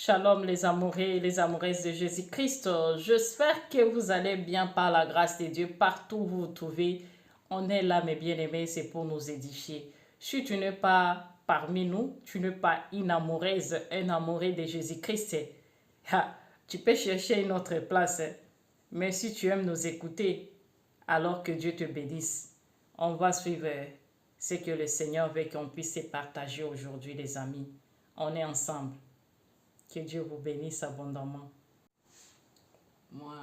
Shalom les amoureux et les amoureuses de Jésus-Christ. J'espère que vous allez bien par la grâce de Dieu. Partout où vous vous trouvez, on est là mes bien-aimés, c'est pour nous édifier. Si tu n'es pas parmi nous, tu n'es pas une amoureuse, un amoureux de Jésus-Christ, tu peux chercher une autre place. Mais si tu aimes nous écouter, alors que Dieu te bénisse. On va suivre ce que le Seigneur veut qu'on puisse se partager aujourd'hui les amis. On est ensemble. Que Dieu vous bénisse abondamment. Moi,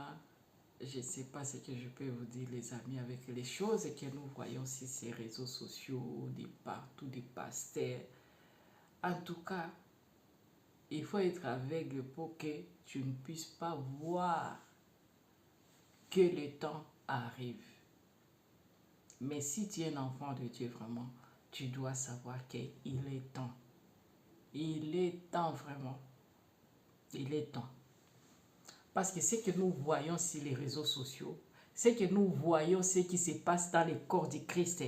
je ne sais pas ce que je peux vous dire, les amis, avec les choses que nous voyons sur ces réseaux sociaux, de partout, des pasteurs. En tout cas, il faut être aveugle pour que tu ne puisses pas voir que le temps arrive. Mais si tu es un enfant de Dieu, vraiment, tu dois savoir qu'il est temps. Il est temps, vraiment. Il est temps. Parce que ce que nous voyons sur les réseaux sociaux, ce que nous voyons, ce qui se passe dans le corps du Christ,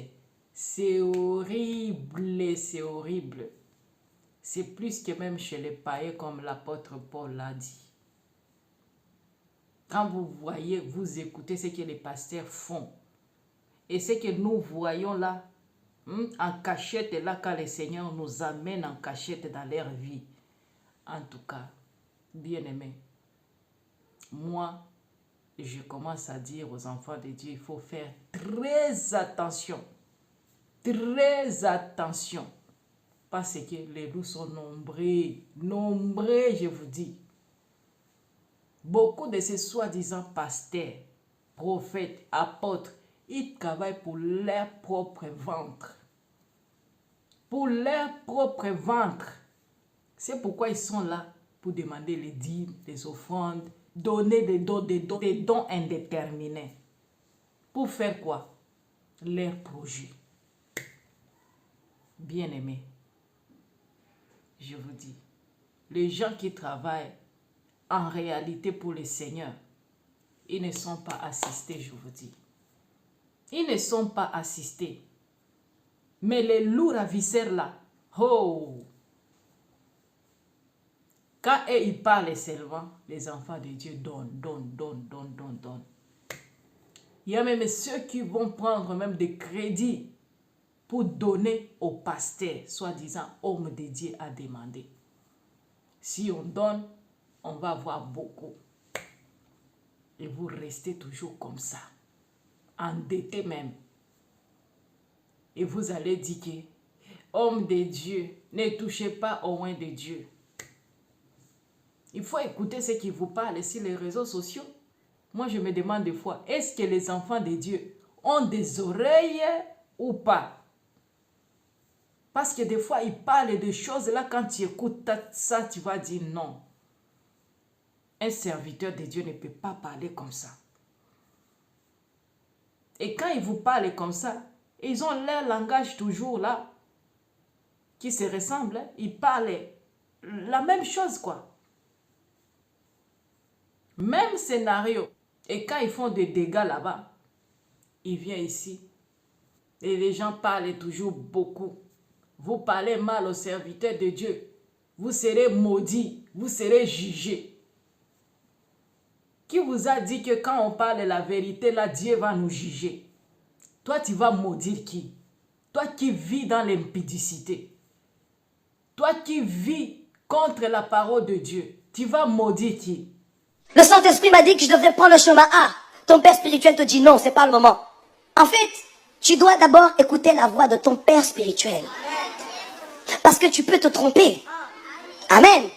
c'est horrible, c'est horrible. C'est plus que même chez les païens, comme l'apôtre Paul l'a dit. Quand vous voyez, vous écoutez ce que les pasteurs font, et ce que nous voyons là, en cachette, là, quand le Seigneur nous amène en cachette dans leur vie. En tout cas, bien-aimés, moi, je commence à dire aux enfants de Dieu, il faut faire très attention. Très attention. Parce que les loups sont nombreux. Nombreux, je vous dis. Beaucoup de ces soi-disant pasteurs, prophètes, apôtres, ils travaillent pour leur propre ventre. Pour leur propre ventre. C'est pourquoi ils sont là pour demander les dîmes, les offrandes, donner des dons indéterminés. Pour faire quoi? Leur projet. Bien-aimés, je vous dis, les gens qui travaillent en réalité pour le Seigneur, ils ne sont pas assistés, je vous dis. Ils ne sont pas assistés. Mais les loups ravisseurs là, oh! Quand ils parlent seulement, les enfants de Dieu donnent. Il y a même ceux qui vont prendre même des crédits pour donner aux pasteurs, soi-disant hommes de Dieu à demander. Si on donne, on va avoir beaucoup. Et vous restez toujours comme ça, endettés même. Et vous allez dire que, hommes de Dieu, ne touchez pas au oin de Dieu. Il faut écouter ce qui vous parle sur les réseaux sociaux. Moi, je me demande des fois, est-ce que les enfants de Dieu ont des oreilles ou pas? Parce que des fois, ils parlent de choses là, quand tu écoutes ça, tu vas dire non. Un serviteur de Dieu ne peut pas parler comme ça. Et quand ils vous parlent comme ça, ils ont leur langage toujours là, qui se ressemble. Ils parlent la même chose, quoi. Même scénario. Et quand ils font des dégâts là-bas, ils viennent ici. Et les gens parlent toujours beaucoup. Vous parlez mal aux serviteurs de Dieu. Vous serez maudits. Vous serez jugés. Qui vous a dit que quand on parle la vérité, là, Dieu va nous juger? Toi, tu vas maudire qui? Toi qui vis dans l'impudicité. Toi qui vis contre la parole de Dieu. Tu vas maudire qui? Le Saint-Esprit m'a dit que je devrais prendre le chemin A. Ton père spirituel te dit non, c'est pas le moment. En fait, tu dois d'abord écouter la voix de ton père spirituel. Parce que tu peux te tromper. Amen.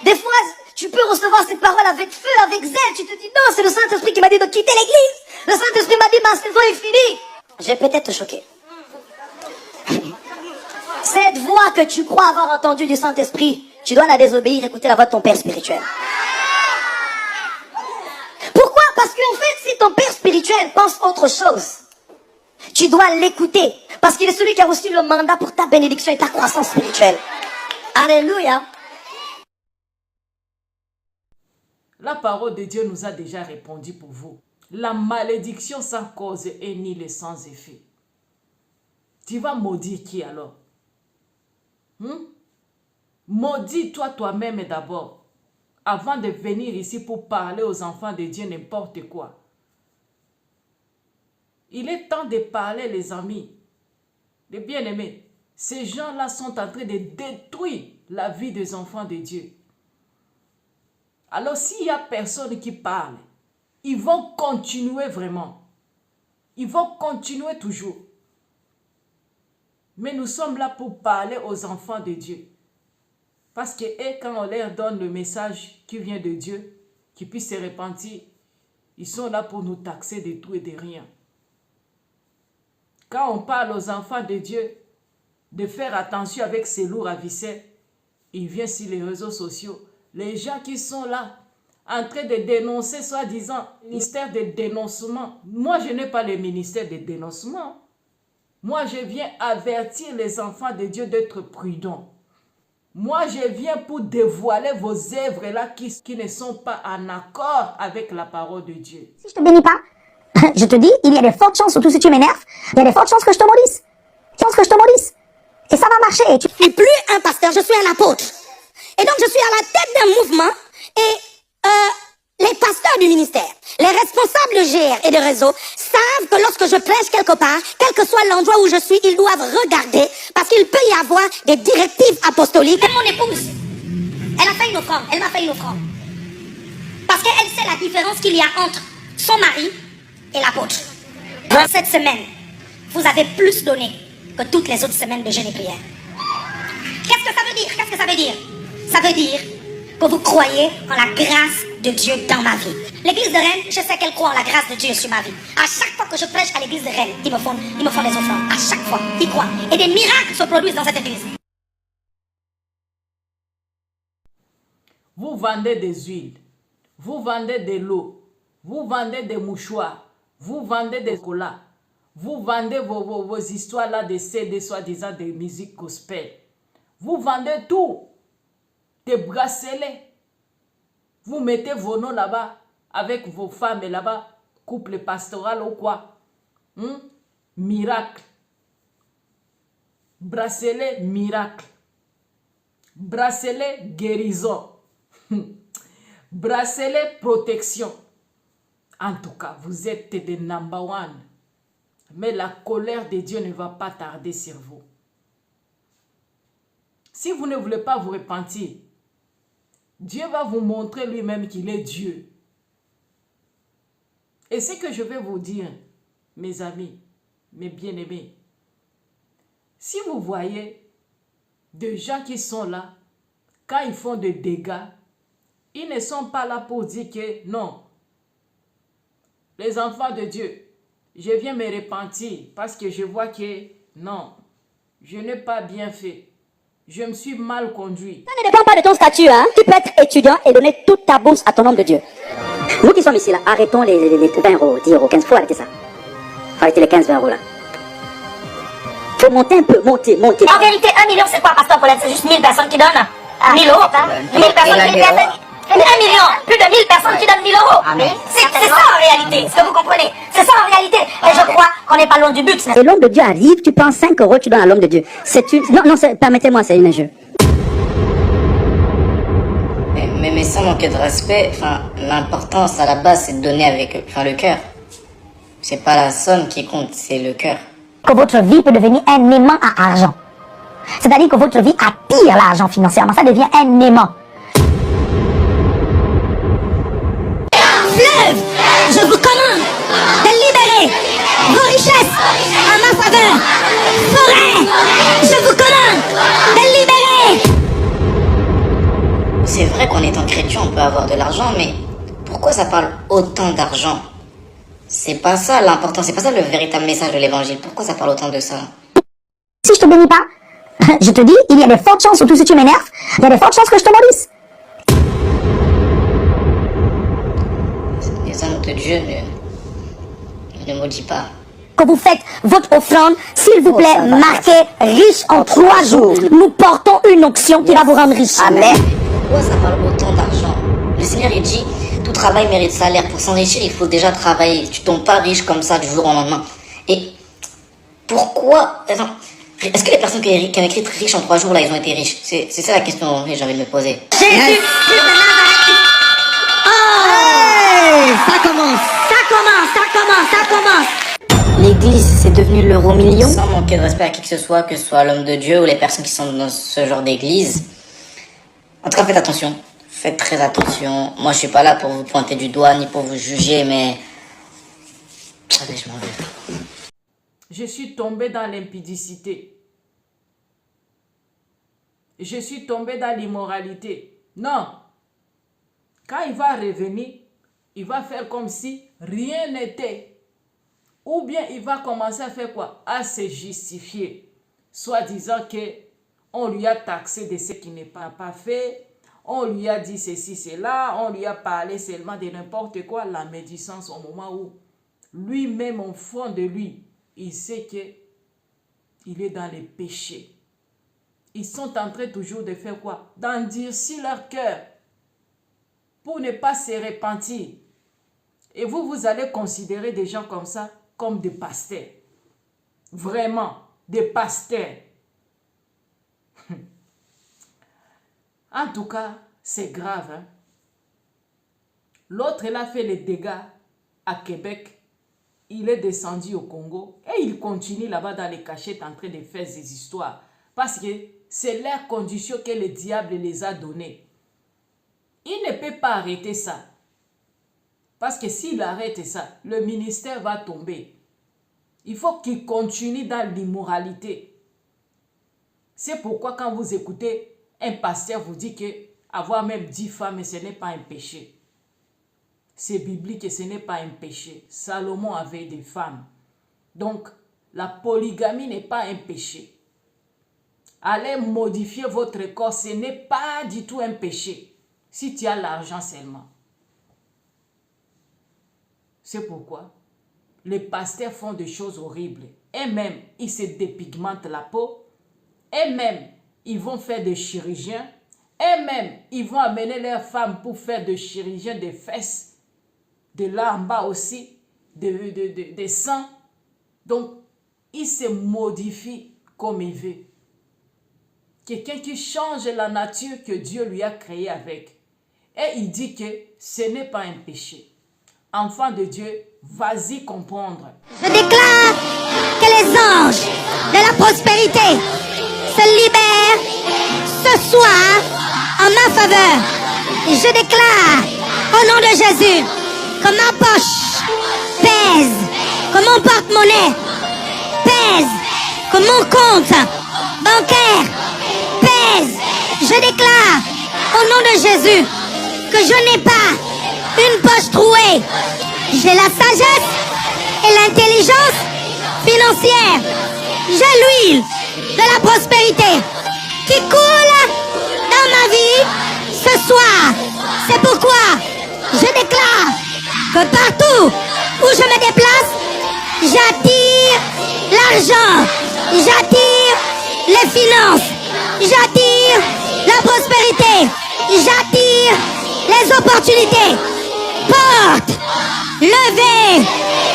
Des fois, tu peux recevoir cette parole avec feu, avec zèle. Tu te dis non, c'est le Saint-Esprit qui m'a dit de quitter l'église. Le Saint-Esprit m'a dit ma saison est finie. Je vais peut-être te choquer. Cette voix que tu crois avoir entendue du Saint-Esprit, tu dois la désobéir, écouter la voix de ton père spirituel. Pourquoi? Parce qu'en fait, si ton père spirituel pense autre chose, tu dois l'écouter. Parce qu'il est celui qui a reçu le mandat pour ta bénédiction et ta croissance spirituelle. Alléluia. La parole de Dieu nous a déjà répondu pour vous. La malédiction sans cause est nulle sans effet. Tu vas maudire qui alors? Maudis-toi toi-même d'abord. avant de venir ici pour parler aux enfants de Dieu n'importe quoi. Il est temps de parler, les amis, les bien-aimés. Ces gens-là sont en train de détruire la vie des enfants de Dieu. Alors, s'il n'y a personne qui parle, ils vont continuer vraiment. Ils vont continuer toujours. Mais nous sommes là pour parler aux enfants de Dieu. Parce que eux, quand on leur donne le message qui vient de Dieu, qui puisse se repentir, ils sont là pour nous taxer de tout et de rien. Quand on parle aux enfants de Dieu de faire attention avec ces lourds à viscères, ils viennent sur les réseaux sociaux. Les gens qui sont là, en train de dénoncer, soi-disant, ministère de dénoncement. Moi, je n'ai pas le ministère de dénoncement. Moi, je viens avertir les enfants de Dieu d'être prudents. Moi, je viens pour dévoiler vos œuvres-là qui ne sont pas en accord avec la parole de Dieu. Si je te bénis pas, je te dis, il y a de fortes chances, surtout si tu m'énerves, il y a de fortes chances que je te maudisse. Et ça va marcher. Je ne suis plus un pasteur, je suis un apôtre. Et donc, je suis à la tête d'un mouvement et les pasteurs du ministère, les responsables de GR et de réseau savent que lorsque je prêche quelque part, quel que soit l'endroit où je suis, ils doivent regarder parce qu'il peut y avoir des directives apostoliques. Mon épouse, elle a fait une offrande, elle m'a fait une offrande. Parce qu'elle sait la différence qu'il y a entre son mari et l'apôtre. Dans cette semaine, vous avez plus donné que toutes les autres semaines de jeûne et prière. Qu'est-ce que ça veut dire? Qu'est-ce que ça veut dire? Ça veut dire que vous croyez en la grâce de Dieu dans ma vie. L'église de Rennes, je sais qu'elle croit en la grâce de Dieu sur ma vie. À chaque fois que je prêche à l'église de Rennes, ils me font des offrandes. À chaque fois, ils croient. Et des miracles se produisent dans cette église. Vous vendez des huiles, vous vendez de l'eau, vous vendez des mouchoirs, vous vendez des colas, vous vendez vos histoires là de CD soi-disant de musique gospel. Vous vendez tout, des bracelets. Vous mettez vos noms là-bas avec vos femmes là-bas, couple pastoral ou quoi. Miracle. Bracelet miracle. Bracelet guérison. Bracelet protection. En tout cas, vous êtes des number one. Mais la colère de Dieu ne va pas tarder sur vous. Si vous ne voulez pas vous repentir, Dieu va vous montrer lui-même qu'il est Dieu. Et ce que je vais vous dire, mes amis, mes bien-aimés, si vous voyez des gens qui sont là, quand ils font des dégâts, ils ne sont pas là pour dire que non, les enfants de Dieu, je viens me repentir parce que je vois que non, je n'ai pas bien fait. Je me suis mal conduit. Ça ne dépend pas de ton statut, hein. Tu peux être étudiant et donner toute ta bourse à ton homme de Dieu. Nous qui sommes ici, là, arrêtons les 20 euros, 10 euros, 15. Faut arrêter ça. Faut arrêter les 15-20 euros, là. Faut monter un peu, monter. En vérité, 1 million, c'est quoi, pasteur Paulette? C'est juste 1000 personnes qui donnent 1000 euros. 1000 personnes qui donnent 1 million, plus de 1000 personnes qui donnent 1000 euros. C'est ça en réalité, ce que vous comprenez. C'est ça en réalité. Et je crois qu'on n'est pas loin du but. Et l'homme de Dieu arrive, tu prends 5 euros, tu donnes à l'homme de Dieu. C'est une... Non, permettez-moi, c'est un jeu. Mais sans manquer de respect, l'importance à la base, c'est de donner avec le cœur. C'est pas la somme qui compte, c'est le cœur. Que votre vie peut devenir un aimant à argent. C'est-à-dire que votre vie attire l'argent financièrement. Ça devient un aimant. Fleuve, je vous commande de libérer vos richesses en ma faveur. Forêt, je vous commande de libérer. C'est vrai qu'en étant chrétien, on peut avoir de l'argent, mais pourquoi ça parle autant d'argent? C'est pas ça l'important, c'est pas ça le véritable message de l'évangile. Pourquoi ça parle autant de ça? Si je te bénis pas, je te dis, il y a de fortes chances, surtout si tu m'énerves, il y a de fortes chances que je te maudisse. Les hommes de Dieu ne maudit pas. Que vous faites votre offrande, s'il vous plaît, marquez riche en 3 jours. Nous portons une onction qui va vous rendre riche. Amen. Pourquoi ça parle autant d'argent? Le Seigneur il dit, tout travail mérite salaire. Pour s'enrichir, il faut déjà travailler. Tu tombes pas riche comme ça du jour au lendemain. Et pourquoi... Attends, est-ce que les personnes qui ont écrit riches en 3 jours, là, ils ont été riches? C'est ça la question que j'ai envie de me poser. Jésus, Christ de Nazareth, ça commence, ça commence. L'église, c'est devenu l'euro million. Sans manquer de respect à qui que ce soit soit l'homme de Dieu ou les personnes qui sont dans ce genre d'église. En tout cas, faites attention. Faites très attention. Moi, je suis pas là pour vous pointer du doigt ni pour vous juger, mais... Allez, je m'en vais. Je suis tombé dans l'impudicité. Je suis tombé dans l'immoralité. Non. Quand il va revenir, il va faire comme si rien n'était. Ou bien il va commencer à faire quoi? À se justifier. Soit disant que on lui a taxé de ce qui n'est pas fait. On lui a dit ceci, cela. On lui a parlé seulement de n'importe quoi. La médisance au moment où lui-même, au fond de lui, il sait qu'il est dans les péchés. Ils sont en train toujours de faire quoi? D'endurcir leur cœur pour ne pas se repentir. Et vous allez considérer des gens comme ça comme des pasteurs. Vraiment, des pasteurs. En tout cas, c'est grave. Hein? L'autre, il a fait les dégâts à Québec. Il est descendu au Congo et il continue là-bas dans les cachettes en train de faire des histoires. Parce que c'est leur condition que le diable les a données. Il ne peut pas arrêter ça. Parce que s'il arrête ça, le ministère va tomber. Il faut qu'il continue dans l'immoralité. C'est pourquoi quand vous écoutez un pasteur vous dit que avoir même 10 femmes, ce n'est pas un péché. C'est biblique et ce n'est pas un péché. Salomon avait des femmes. Donc, la polygamie n'est pas un péché. Allez modifier votre corps, ce n'est pas du tout un péché. Si tu as l'argent seulement. C'est pourquoi les pasteurs font des choses horribles. Et même, ils se dépigmentent la peau. Et même, ils vont faire des chirurgiens. Et même, ils vont amener leurs femmes pour faire des chirurgiens des fesses. De là en bas aussi, des seins. Donc, ils se modifient comme ils veulent. Quelqu'un qui change la nature que Dieu lui a créée avec. Et il dit que ce n'est pas un péché. Enfant de Dieu, vas-y comprendre. Je déclare que les anges de la prospérité se libèrent ce soir en ma faveur. Je déclare au nom de Jésus que ma poche pèse, que mon porte-monnaie pèse, que mon compte bancaire pèse. Je déclare au nom de Jésus que je n'ai pas une poche trouée. J'ai la sagesse et l'intelligence financière. J'ai l'huile de la prospérité qui coule dans ma vie ce soir. C'est pourquoi je déclare que partout où je me déplace, j'attire l'argent, j'attire les finances, j'attire la prospérité, j'attire les opportunités. Porte levée,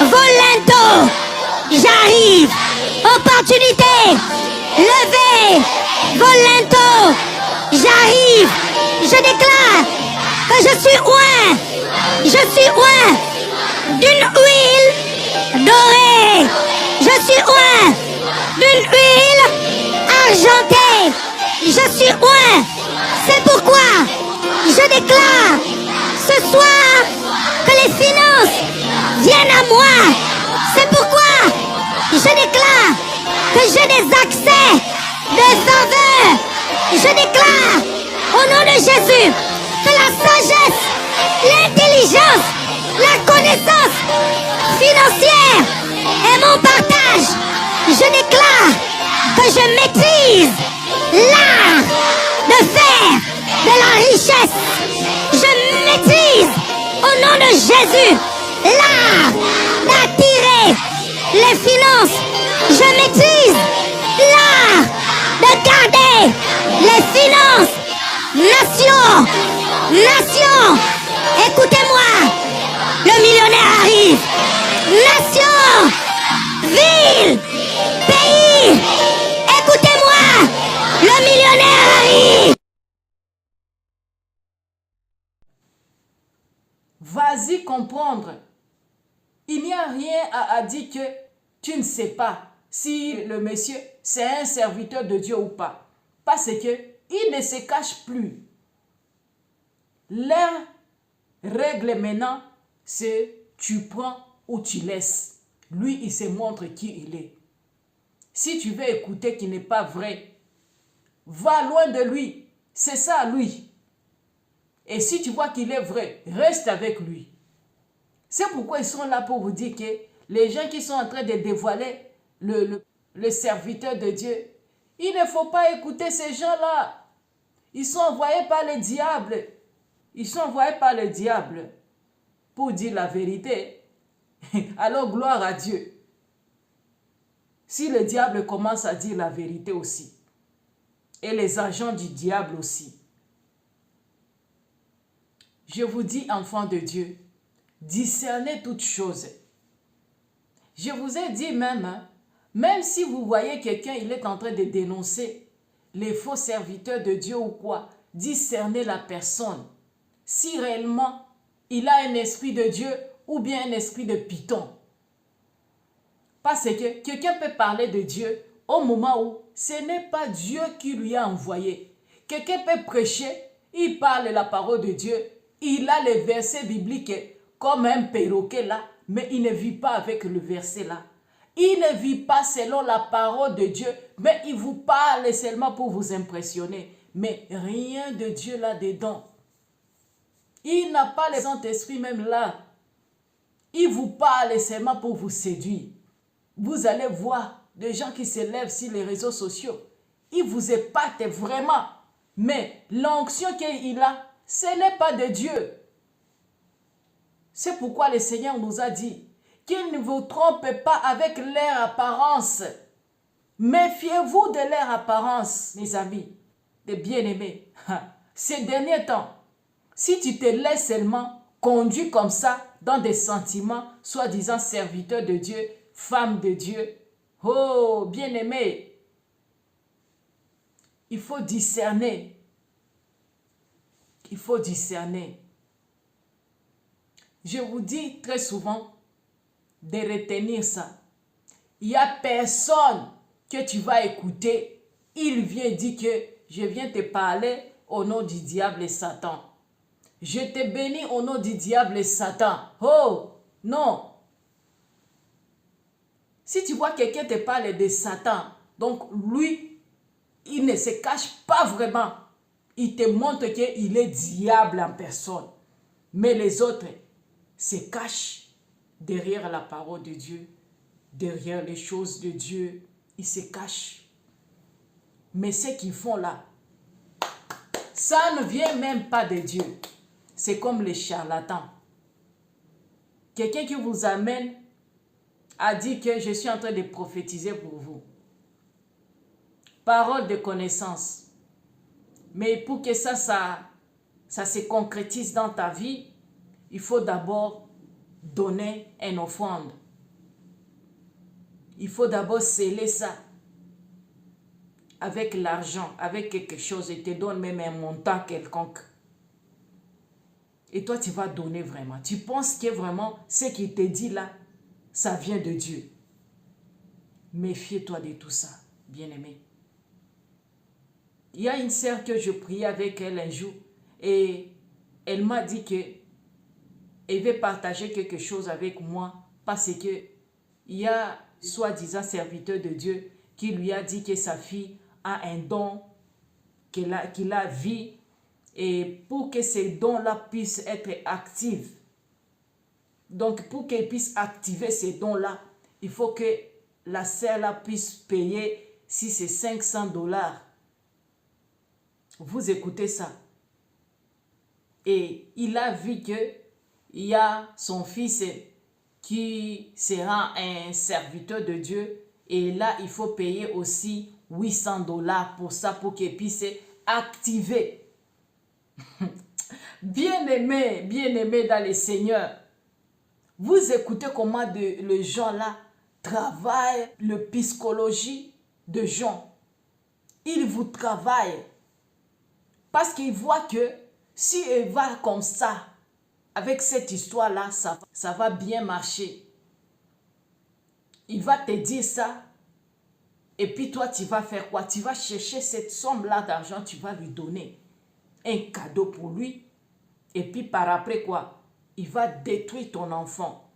volento, j'arrive. Opportunité, levée, volento, j'arrive. Je déclare que je suis oint d'une huile dorée. Je suis oint d'une huile argentée. Je suis oint. C'est pourquoi je déclare ce soir que les finances viennent à moi. C'est pourquoi je déclare que j'ai des accès de faveur. Je déclare au nom de Jésus que la sagesse, l'intelligence, la connaissance financière est mon partage. Je déclare que je maîtrise l'art de faire de la richesse. Je maîtrise au nom de Jésus l'art d'attirer les finances. Je maîtrise l'art de garder les finances. Nation, écoutez-moi, le millionnaire arrive. Nation, ville, pays, écoutez-moi, le millionnaire arrive. Vas-y comprendre. Il n'y a rien à dire que tu ne sais pas si le monsieur, c'est un serviteur de Dieu ou pas. Parce que il ne se cache plus. Leur règle maintenant, c'est tu prends ou tu laisses. Lui, il se montre qui il est. Si tu veux écouter qui n'est pas vrai, va loin de lui. C'est ça, lui. Et si tu vois qu'il est vrai, reste avec lui. C'est pourquoi ils sont là pour vous dire que les gens qui sont en train de dévoiler le serviteur de Dieu, il ne faut pas écouter ces gens-là. Ils sont envoyés par le diable. Ils sont envoyés par le diable pour dire la vérité. Alors gloire à Dieu. Si le diable commence à dire la vérité aussi, et les agents du diable aussi, je vous dis, enfants de Dieu, discernez toutes choses. Je vous ai dit même, même si vous voyez quelqu'un, il est en train de dénoncer les faux serviteurs de Dieu ou quoi, discernez la personne. Si réellement il a un esprit de Dieu ou bien un esprit de python. Parce que quelqu'un peut parler de Dieu au moment où ce n'est pas Dieu qui lui a envoyé. Quelqu'un peut prêcher, il parle la parole de Dieu, il a les versets bibliques comme un perroquet là, mais il ne vit pas avec le verset là. Il ne vit pas selon la parole de Dieu, mais il vous parle seulement pour vous impressionner. Mais rien de Dieu là-dedans. Il n'a pas le Saint-Esprit même là. Il vous parle seulement pour vous séduire. Vous allez voir des gens qui se lèvent sur les réseaux sociaux. Ils vous épatent vraiment. Mais l'onction qu'il a, ce n'est pas de Dieu. C'est pourquoi le Seigneur nous a dit qu'il ne vous trompe pas avec leur apparence. Méfiez-vous de leur apparence, mes amis, les bien-aimés. Ces derniers temps, si tu te laisses seulement conduire comme ça dans des sentiments, soi-disant serviteurs de Dieu, femme de Dieu, oh, bien-aimé, il faut discerner. Il faut discerner. Je vous dis très souvent de retenir ça. Il n'y a personne que tu vas écouter. Il vient dire que je viens te parler au nom du diable et Satan. Je te bénis au nom du diable et Satan. Oh, non. Si tu vois quelqu'un te parle de Satan, donc lui, il ne se cache pas vraiment. Il te montre qu'il est diable en personne. Mais les autres se cachent derrière la parole de Dieu, derrière les choses de Dieu. Ils se cachent. Mais ce qu'ils font là, ça ne vient même pas de Dieu. C'est comme les charlatans. Quelqu'un qui vous amène a dit que je suis en train de prophétiser pour vous. Parole de connaissance. Mais pour que ça se concrétise dans ta vie, il faut d'abord donner une offrande. Il faut d'abord sceller ça avec l'argent, avec quelque chose. Il te donne même un montant quelconque. Et toi, tu vas donner vraiment. Tu penses que vraiment, ce qu'il te dit là, ça vient de Dieu. Méfie-toi de tout ça, bien-aimé. Il y a une sœur que je priais avec elle un jour et elle m'a dit qu'elle veut partager quelque chose avec moi parce que il y a soi-disant serviteur de Dieu qui lui a dit que sa fille a un don qu'il a vu et pour que ces dons-là puissent être actifs. Donc pour qu'elle puisse activer ces dons-là, il faut que la sœur-là puisse payer si c'est $500. Vous écoutez ça. Et il a vu que il y a son fils qui sera un serviteur de Dieu. Et là, il faut payer aussi $800 pour ça, pour qu'il puisse activer. Bien-aimé dans le Seigneur. Vous écoutez comment les gens là travaillent le psychologie de gens. Ils vous travaillent. Parce qu'ils voient que si elle va comme ça, avec cette histoire-là, ça va bien marcher. Il va te dire ça. Et puis toi, tu vas faire quoi? Tu vas chercher cette somme-là d'argent, tu vas lui donner un cadeau pour lui. Et puis par après quoi? Il va détruire ton enfant.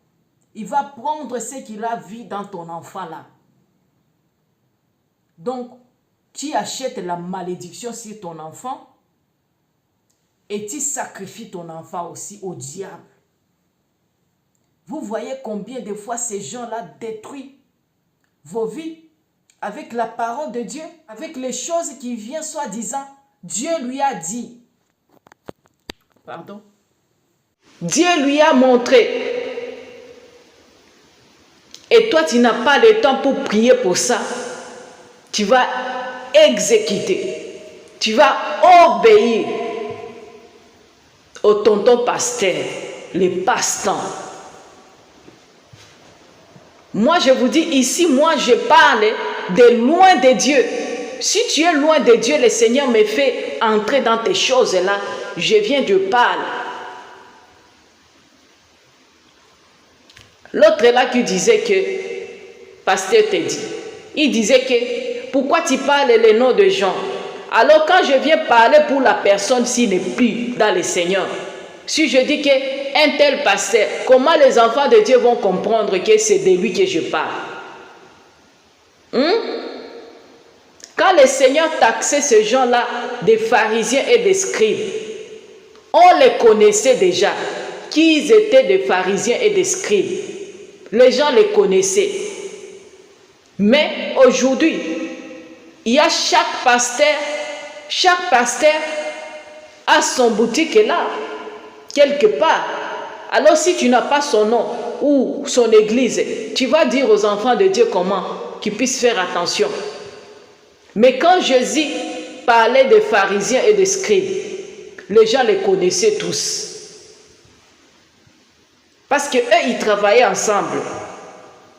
Il va prendre ce qu'il a vu dans ton enfant-là. Donc, tu achètes la malédiction sur ton enfant et tu sacrifies ton enfant aussi au diable. Vous voyez combien de fois ces gens-là détruisent vos vies avec la parole de Dieu, avec les choses qui viennent soi-disant. Dieu lui a dit. Pardon. Dieu lui a montré. Et toi, tu n'as pas le temps pour prier pour ça. Tu vas exécuter. Tu vas obéir au tonton pasteur, les pasteurs. Moi, je vous dis ici, moi, je parle de loin de Dieu. Si tu es loin de Dieu, le Seigneur me fait entrer dans tes choses-là. Je viens de parler. L'autre là qui disait que, pasteur te dit, il disait que, pourquoi tu parles les noms de gens? Alors quand je viens parler pour la personne, s'il n'est plus dans le Seigneur, si je dis qu'un tel pasteur, comment les enfants de Dieu vont comprendre que c'est de lui que je parle? Quand le Seigneur taxait ces gens-là, des pharisiens et des scribes, on les connaissait déjà, qu'ils étaient des pharisiens et des scribes. Les gens les connaissaient. Mais aujourd'hui, il y a chaque pasteur a son boutique là, quelque part. Alors si tu n'as pas son nom ou son église, tu vas dire aux enfants de Dieu comment qu'ils puissent faire attention. Mais quand Jésus parlait des pharisiens et des scribes, les gens les connaissaient tous. Parce qu'eux, ils travaillaient ensemble.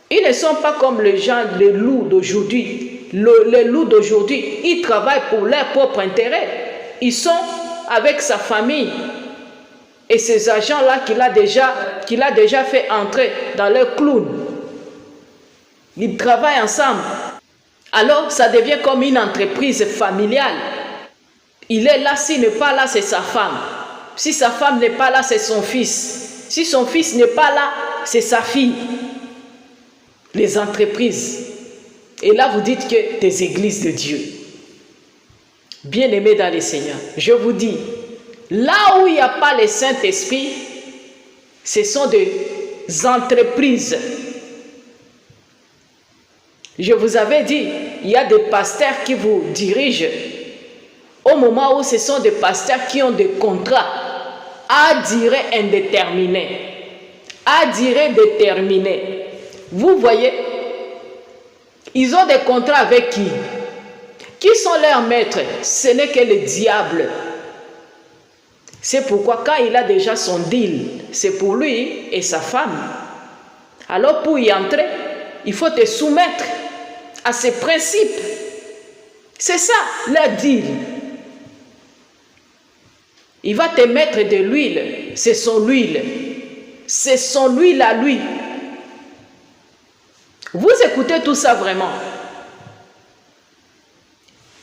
Ils ne sont pas comme les gens, les loups d'aujourd'hui. Les loups d'aujourd'hui, ils travaillent pour leur propre intérêt. Ils sont avec sa famille. Et ces agents-là qu'il a déjà fait entrer dans leur clown. Ils travaillent ensemble. Alors, ça devient comme une entreprise familiale. Il est là, s'il n'est pas là, c'est sa femme. Si sa femme n'est pas là, c'est son fils. Si son fils n'est pas là, c'est sa fille. Les entreprises. Et là, vous dites que des églises de Dieu. Bien-aimés dans le Seigneur, je vous dis, là où il n'y a pas le Saint-Esprit, ce sont des entreprises. Je vous avais dit, il y a des pasteurs qui vous dirigent au moment où ce sont des pasteurs qui ont des contrats à durée indéterminée. À durée déterminée. Vous voyez, ils ont des contrats avec qui? Qui sont leurs maîtres? Ce n'est que le diable. C'est pourquoi quand il a déjà son deal, c'est pour lui et sa femme. Alors pour y entrer, il faut te soumettre à ses principes. C'est ça, leur deal. Il va te mettre de l'huile. C'est son huile. C'est son huile à lui. Vous écoutez tout ça vraiment.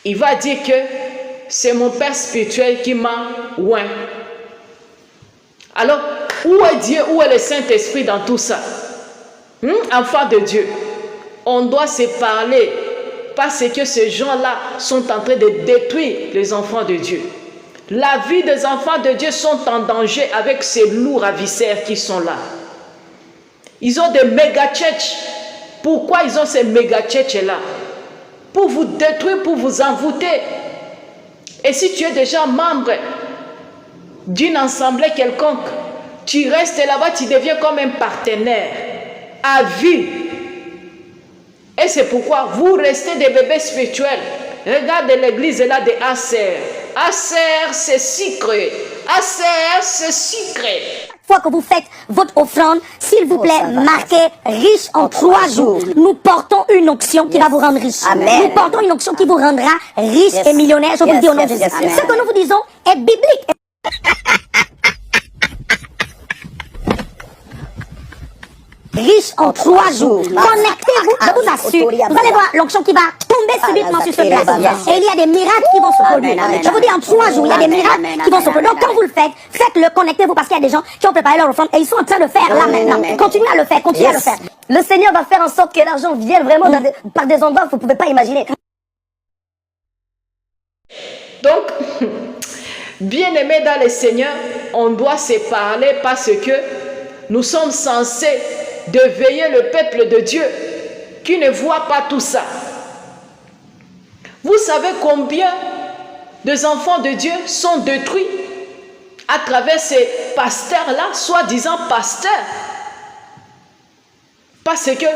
Il va dire que c'est mon Père spirituel qui m'a oint. Alors, où est Dieu, où est le Saint-Esprit dans tout ça? Enfant de Dieu, on doit se parler parce que ces gens-là sont en train de détruire les enfants de Dieu. La vie des enfants de Dieu sont en danger avec ces loups ravisseurs qui sont là. Ils ont des méga-tchèches. Pourquoi ils ont ces méga-tchèches-là? Pour vous détruire, pour vous envoûter. Et si tu es déjà membre d'une assemblée quelconque, tu restes là-bas, tu deviens comme un partenaire à vie. Et c'est pourquoi vous restez des bébés spirituels. Regardez l'église là de Acer. Acer, c'est sucré. Acer, c'est sucré. Fois que vous faites votre offrande, s'il vous plaît, marquez riche en 3 jours. Nous portons une onction qui va vous rendre riche. Amen. Nous portons une onction qui vous rendra riche et millionnaire. Je vous le dis au nom de Jésus. Amen. Ce que nous vous disons est biblique. riche en 3 jours. Connectez-vous, je vous assure. Vous allez voir l'onction qui va tomber subitement sur ce place. Et il y a des miracles qui vont se produire. Je vous dis, en 3 jours, il y a des miracles qui vont se produire. Donc quand vous le faites, faites-le, connectez-vous parce qu'il y a des gens qui ont préparé leur offrande et ils sont en train de faire là maintenant. Continuez à le faire, continuez à le faire. Le Seigneur va faire en sorte que l'argent vienne vraiment par des endroits que vous ne pouvez pas imaginer. Donc, bien-aimés dans le Seigneur, on doit se parler parce que nous sommes censés de veiller le peuple de Dieu qui ne voit pas tout ça. Vous savez combien des enfants de Dieu sont détruits à travers ces pasteurs-là, soi-disant pasteurs. Parce que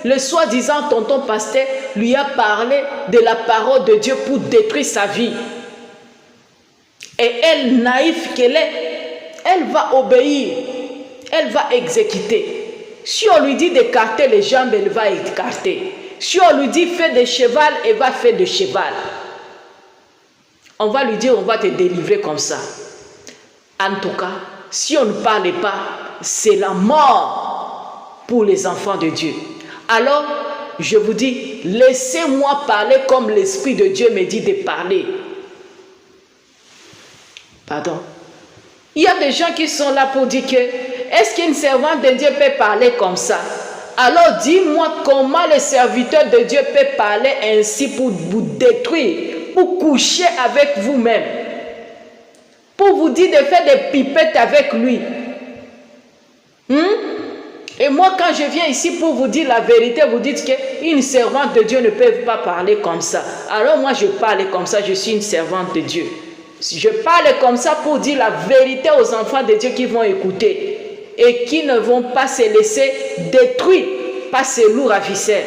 le soi-disant tonton pasteur lui a parlé de la parole de Dieu pour détruire sa vie. Et elle, naïve qu'elle est, elle va obéir, elle va exécuter. Si on lui dit d'écarter les jambes, elle va écarter. Si on lui dit fais de cheval, elle va faire de cheval. On va lui dire on va te délivrer comme ça. En tout cas, si on ne parle pas, c'est la mort pour les enfants de Dieu. Alors, je vous dis, laissez-moi parler comme l'Esprit de Dieu me dit de parler. Pardon. Il y a des gens qui sont là pour dire que est-ce qu'une servante de Dieu peut parler comme ça? Alors dis-moi comment le serviteur de Dieu peut parler ainsi pour vous détruire, pour coucher avec vous-même, pour vous dire de faire des pipettes avec lui. Et moi quand je viens ici pour vous dire la vérité, vous dites qu'une servante de Dieu ne peut pas parler comme ça. Alors moi je parle comme ça, je suis une servante de Dieu. Je parle comme ça pour dire la vérité aux enfants de Dieu qui vont écouter et qui ne vont pas se laisser détruire par ces loups ravisseurs.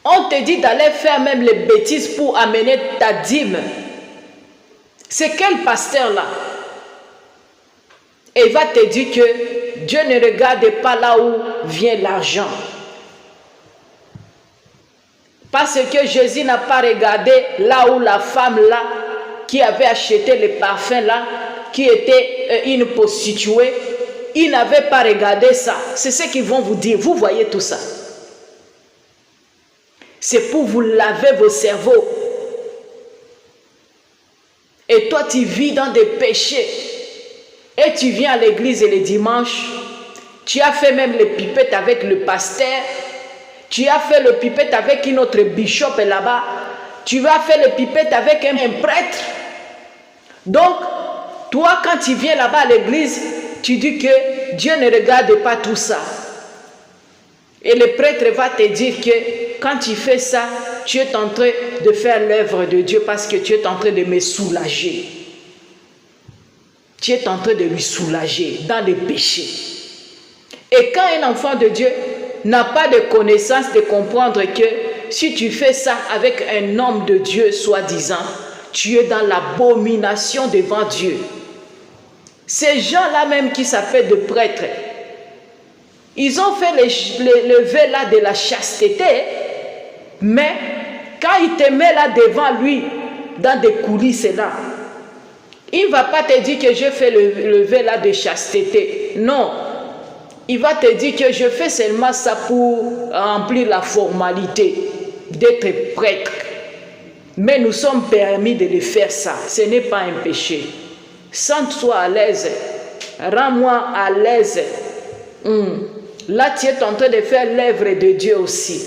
On te dit d'aller faire même les bêtises pour amener ta dîme. C'est quel pasteur là? Et il va te dire que Dieu ne regarde pas là où vient l'argent. Parce que Jésus n'a pas regardé là où la femme là, qui avait acheté les parfums là, qui était une prostituée, il n'avait pas regardé ça. C'est ce qu'ils vont vous dire. Vous voyez tout ça. C'est pour vous laver vos cerveaux. Et toi, tu vis dans des péchés. Et tu viens à l'église les dimanches. Tu as fait même les pipettes avec le pasteur. Tu as fait le pipette avec une autre bishop là-bas. Tu vas faire le pipette avec un prêtre. Donc, toi, quand tu viens là-bas à l'église, tu dis que Dieu ne regarde pas tout ça. Et le prêtre va te dire que quand tu fais ça, tu es en train de faire l'œuvre de Dieu parce que tu es en train de me soulager. Tu es en train de lui soulager dans les péchés. Et quand un enfant de Dieu n'a pas de connaissance de comprendre que si tu fais ça avec un homme de Dieu soi-disant, tu es dans l'abomination devant Dieu. Ces gens-là même qui s'appellent de prêtres, ils ont fait le vœu là de la chasteté, mais quand il te met là devant lui, dans des coulisses là, il ne va pas te dire que je fais le vœu là de chasteté. Non. Il va te dire que je fais seulement ça pour remplir la formalité d'être prêtre. Mais nous sommes permis de le faire ça. Ce n'est pas un péché. Sens-toi à l'aise. Rends-moi à l'aise. Là, tu es en train de faire l'œuvre de Dieu aussi.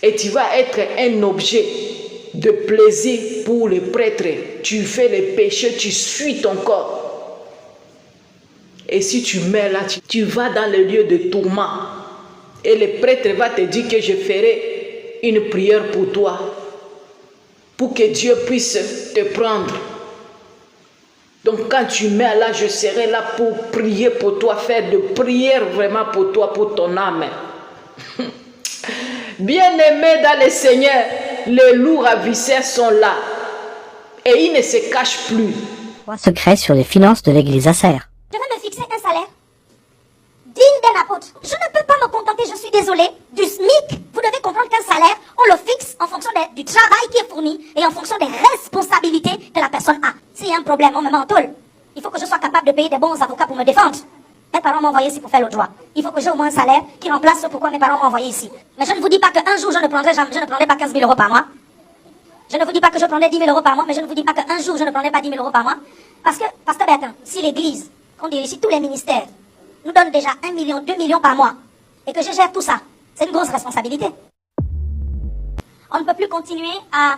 Et tu vas être un objet de plaisir pour les prêtres. Tu fais les péchés, tu suis ton corps. Et si tu mets là, tu vas dans le lieu de tourment. Et le prêtre va te dire que je ferai une prière pour toi. Pour que Dieu puisse te prendre. Donc quand tu mets là, je serai là pour prier pour toi. Faire de prières vraiment pour toi, pour ton âme. Bien-aimés dans le Seigneur, les loups ravisseurs sont là. Et ils ne se cachent plus. Secret sur les finances de l'église Acer. Je vais me fixer un salaire digne d'un apôtre. Je ne peux pas me contenter, je suis désolé, du SMIC. Vous devez comprendre qu'un salaire, on le fixe en fonction du travail qui est fourni et en fonction des responsabilités que la personne a. S'il y a un problème, on me met en tôle. Il faut que je sois capable de payer des bons avocats pour me défendre. mes parents m'ont envoyé ici pour faire le droit. Il faut que j'ai au moins un salaire qui remplace ce pourquoi mes parents m'ont envoyé ici. Mais je ne vous dis pas qu'un jour je ne prendrai pas 15 000 euros par mois. Je ne vous dis pas que je prendrai 10 000 euros par mois, mais je ne vous dis pas qu'un jour je ne prendrai pas 10 000 euros par mois. Parce que, Pasteur Bertin, si l'Église, qu'on dirige ici tous les ministères, nous donne déjà 1 million, 2 millions par mois, et que je gère tout ça, c'est une grosse responsabilité. On ne peut plus continuer à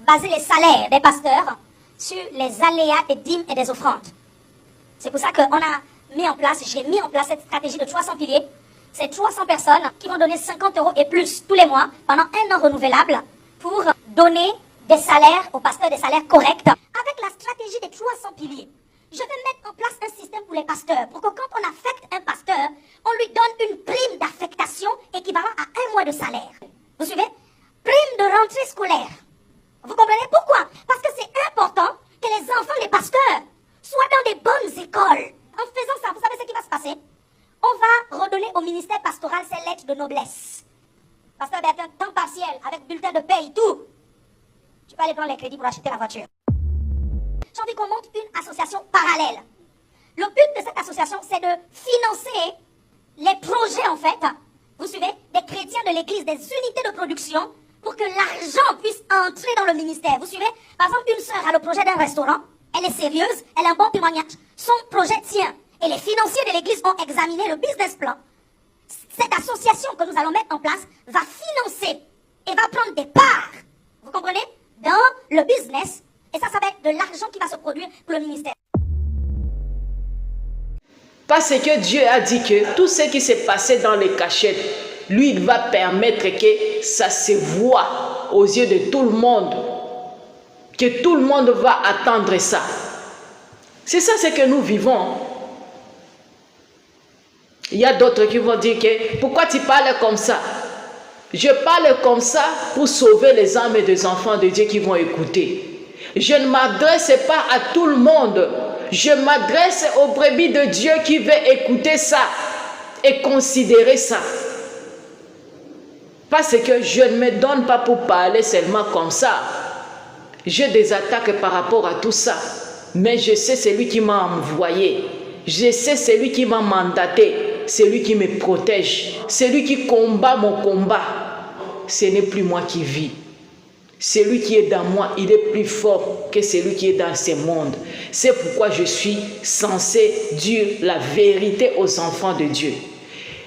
baser les salaires des pasteurs sur les aléas des dîmes et des offrandes. C'est pour ça qu'on a mis en place, j'ai mis en place cette stratégie de 300 piliers. C'est 300 personnes qui vont donner 50 euros et plus tous les mois pendant un an renouvelable pour donner des salaires aux pasteurs, des salaires corrects. Avec la stratégie des 300 piliers, je vais mettre en place un système pour les pasteurs pour que quand on affecte un pasteur, on lui donne une prime d'affectation équivalent à un mois de salaire. Vous suivez? Prime de rentrée scolaire. Vous comprenez pourquoi? Parce que c'est important que les enfants, les pasteurs, soient dans des bonnes écoles. En faisant ça, vous savez ce qui va se passer? On va redonner au ministère pastoral ses lettres de noblesse. Pasteur Bertin, temps partiel, avec bulletin de paye, tout. Tu peux aller prendre les crédits pour acheter la voiture. J'ai envie qu'on monte une association parallèle. Le but de cette association, c'est de financer les projets, en fait, vous suivez, des chrétiens de l'église, des unités de production, pour que l'argent puisse entrer dans le ministère. Vous suivez? Par exemple, une sœur a le projet d'un restaurant, elle est sérieuse, elle a un bon témoignage. Son projet tient. Et les financiers de l'église ont examiné le business plan. Cette association que nous allons mettre en place va financer et va prendre des parts, vous comprenez, dans le business. Et ça va être de l'argent qui va se produire pour le ministère. Parce que Dieu a dit que tout ce qui s'est passé dans les cachettes, lui, il va permettre que ça se voit aux yeux de tout le monde. Que tout le monde va attendre ça. C'est ça ce que nous vivons. Il y a d'autres qui vont dire que pourquoi tu parles comme ça? Je parle comme ça pour sauver les âmes des enfants de Dieu qui vont écouter. Je ne m'adresse pas à tout le monde. Je m'adresse aux brebis de Dieu qui veulent écouter ça et considérer ça. Parce que je ne me donne pas pour parler seulement comme ça. J'ai des attaques par rapport à tout ça. Mais je sais celui qui m'a envoyé. Je sais celui qui m'a mandaté. Celui qui me protège. Celui qui combat mon combat. Ce n'est plus moi qui vis. Celui qui est dans moi, il est plus fort que celui qui est dans ce monde. C'est pourquoi je suis censé dire la vérité aux enfants de Dieu.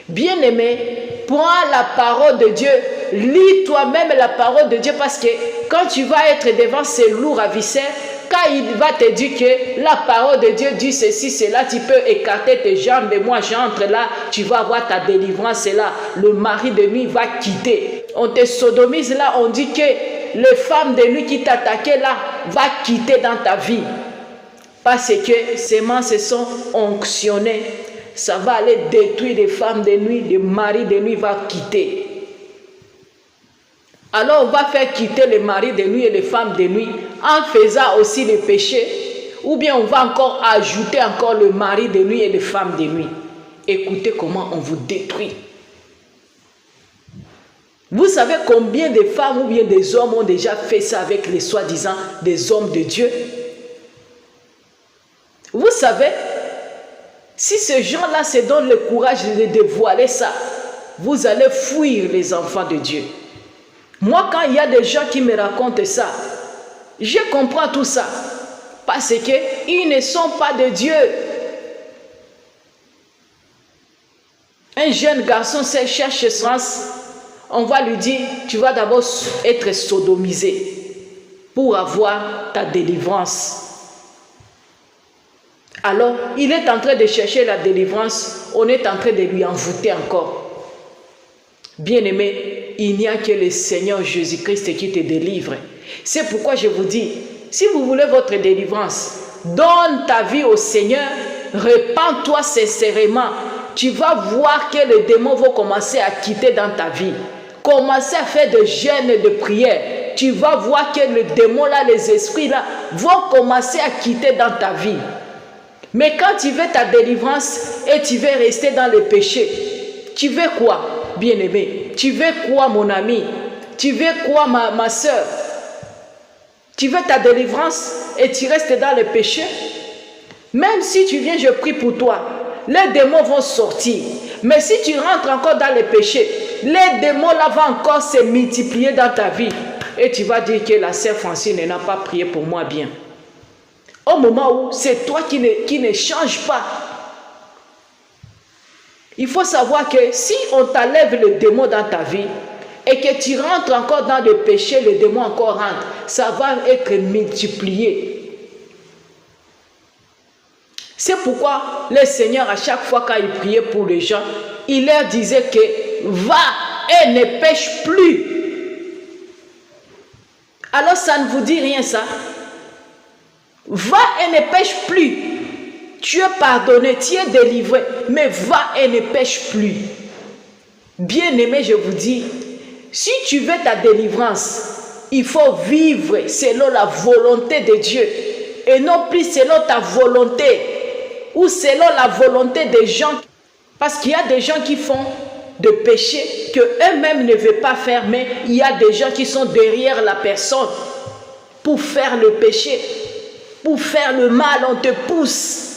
Bien-aimé, prends la parole de Dieu, lis toi-même la parole de Dieu, parce que quand tu vas être devant ces lourds ravisseurs, quand il va te dire que la parole de Dieu dit ceci, cela, tu peux écarter tes jambes et moi j'entre là, tu vas avoir ta délivrance là. Le mari de nuit va quitter. On te sodomise là, on dit que les femmes de nuit qui t'attaquaient là va quitter dans ta vie. Parce que ces mains se sont onctionnées. Ça va aller détruire les femmes de nuit, les maris de nuit va quitter. Alors on va faire quitter les maris de nuit et les femmes de nuit en faisant aussi les péchés. Ou bien on va encore ajouter encore le mari de nuit et les femmes de nuit. Écoutez comment on vous détruit. Vous savez combien de femmes ou bien des hommes ont déjà fait ça avec les soi-disant des hommes de Dieu? Vous savez, si ces gens-là se donnent le courage de dévoiler ça, vous allez fuir les enfants de Dieu. Moi, quand il y a des gens qui me racontent ça, je comprends tout ça. Parce qu'ils ne sont pas de Dieu. Un jeune garçon cherche sens. On va lui dire, tu vas d'abord être sodomisé pour avoir ta délivrance. Alors, il est en train de chercher la délivrance, on est en train de lui envoûter encore. Bien-aimé, il n'y a que le Seigneur Jésus-Christ qui te délivre. C'est pourquoi je vous dis, si vous voulez votre délivrance, donne ta vie au Seigneur, repens-toi sincèrement. Tu vas voir que les démons vont commencer à quitter dans ta vie. Commencez à faire des jeûnes et de prières. Tu vas voir que les démons là, les esprits là, vont commencer à quitter dans ta vie. Mais quand tu veux ta délivrance et tu veux rester dans le péché, tu veux quoi, bien-aimé? Tu veux quoi, mon ami? Tu veux quoi, ma soeur? Tu veux ta délivrance et tu restes dans le péché? Même si tu viens, je prie pour toi. les démons vont sortir. Mais si tu rentres encore dans les péchés, les démons là vont encore se multiplier dans ta vie. Et tu vas dire que la sœur Francine n'a pas prié pour moi bien. Au moment où c'est toi qui ne change pas. Il faut savoir que si on t'enlève le démon dans ta vie et que tu rentres encore dans le péché, le démon encore rentre, ça va être multiplié. C'est pourquoi le Seigneur, à chaque fois quand il priait pour les gens, il leur disait que va et ne pêche plus. Alors ça ne vous dit rien ça? Va et ne pêche plus. Tu es pardonné, tu es délivré, mais va et ne pêche plus. Bien-aimé, je vous dis, si tu veux ta délivrance, il faut vivre selon la volonté de Dieu et non plus selon ta volonté ou selon la volonté des gens. Parce qu'il y a des gens qui font de péchés qu'eux-mêmes ne veulent pas faire, mais il y a des gens qui sont derrière la personne pour faire le péché, pour faire le mal, on te pousse.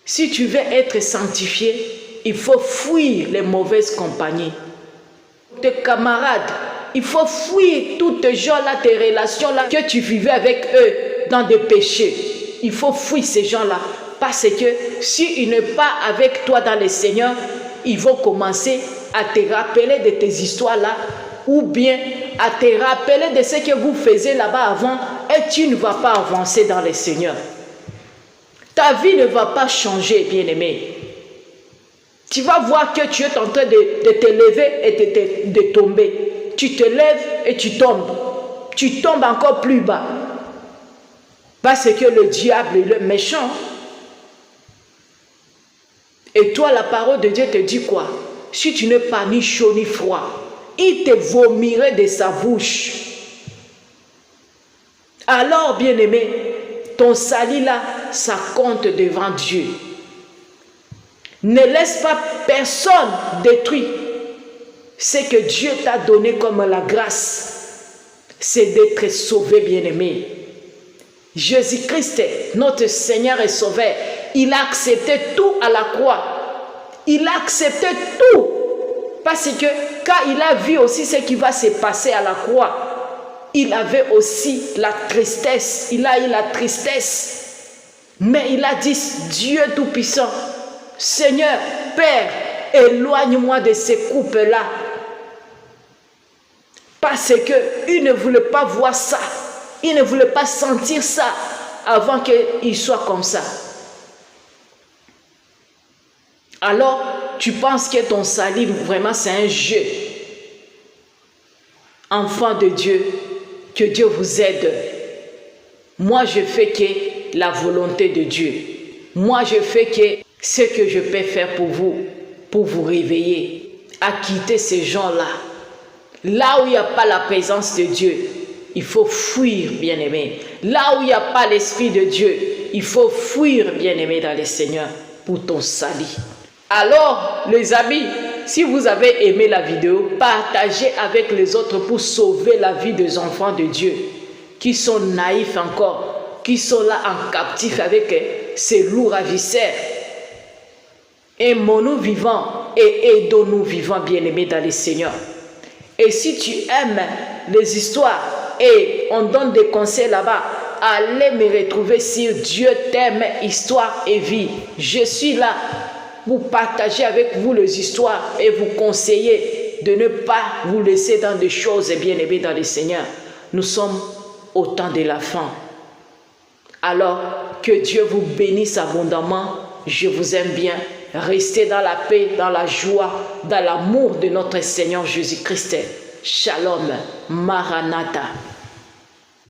Si tu veux être sanctifié, il faut fuir les mauvaises compagnies. Tes camarades, il faut fuir tous tes gens-là, tes relations-là, que tu vivais avec eux dans des péchés. Il faut fuir ces gens-là. Parce que s'ils ne sont pas avec toi dans le Seigneur, ils vont commencer à te rappeler de tes histoires-là, ou bien à te rappeler de ce que vous faisiez là-bas avant, et tu ne vas pas avancer dans le Seigneur. Ta vie ne va pas changer, bien-aimé. Tu vas voir que tu es en train de te lever et de tomber. Tu te lèves et tu tombes. Tu tombes encore plus bas. Parce que le diable est le méchant. Et toi, la parole de Dieu te dit quoi? Si tu n'es pas ni chaud ni froid, il te vomirait de sa bouche. Alors, bien-aimé, ton salut là, ça compte devant Dieu. Ne laisse pas personne détruire ce que Dieu t'a donné comme la grâce. C'est d'être sauvé, bien-aimé. Jésus-Christ, notre Seigneur et Sauveur, il a accepté tout à la croix. Il a accepté tout. Parce que quand il a vu aussi ce qui va se passer à la croix, il avait aussi la tristesse. Il a eu la tristesse. Mais il a dit, Dieu Tout-Puissant, Seigneur, Père, éloigne-moi de ces coupes-là. Parce qu'il ne voulait pas voir ça. Il ne voulait pas sentir ça avant qu'il soit comme ça. Alors, tu penses que ton salut, vraiment, c'est un jeu. Enfant de Dieu, que Dieu vous aide. Moi, je fais que la volonté de Dieu. Moi, je fais que ce que je peux faire pour vous réveiller, à quitter ces gens-là. Là où il n'y a pas la présence de Dieu, il faut fuir, bien-aimé. Là où il n'y a pas l'Esprit de Dieu, il faut fuir, bien-aimé, dans le Seigneur, pour ton salut. Alors, les amis, si vous avez aimé la vidéo, partagez avec les autres pour sauver la vie des enfants de Dieu qui sont naïfs encore, qui sont là en captif avec ces loups ravisseurs. Aimons-nous vivants et aidons-nous vivants, bien-aimés dans le Seigneur. Et si tu aimes les histoires et on donne des conseils là-bas, allez me retrouver sur Dieu t'aime, histoire et vie. Je suis là pour partager avec vous les histoires et vous conseiller de ne pas vous laisser dans des choses bien-aimées dans le Seigneur. Nous sommes au temps de la fin. Alors, que Dieu vous bénisse abondamment. Je vous aime bien. Restez dans la paix, dans la joie, dans l'amour de notre Seigneur Jésus-Christ. Shalom, Maranatha.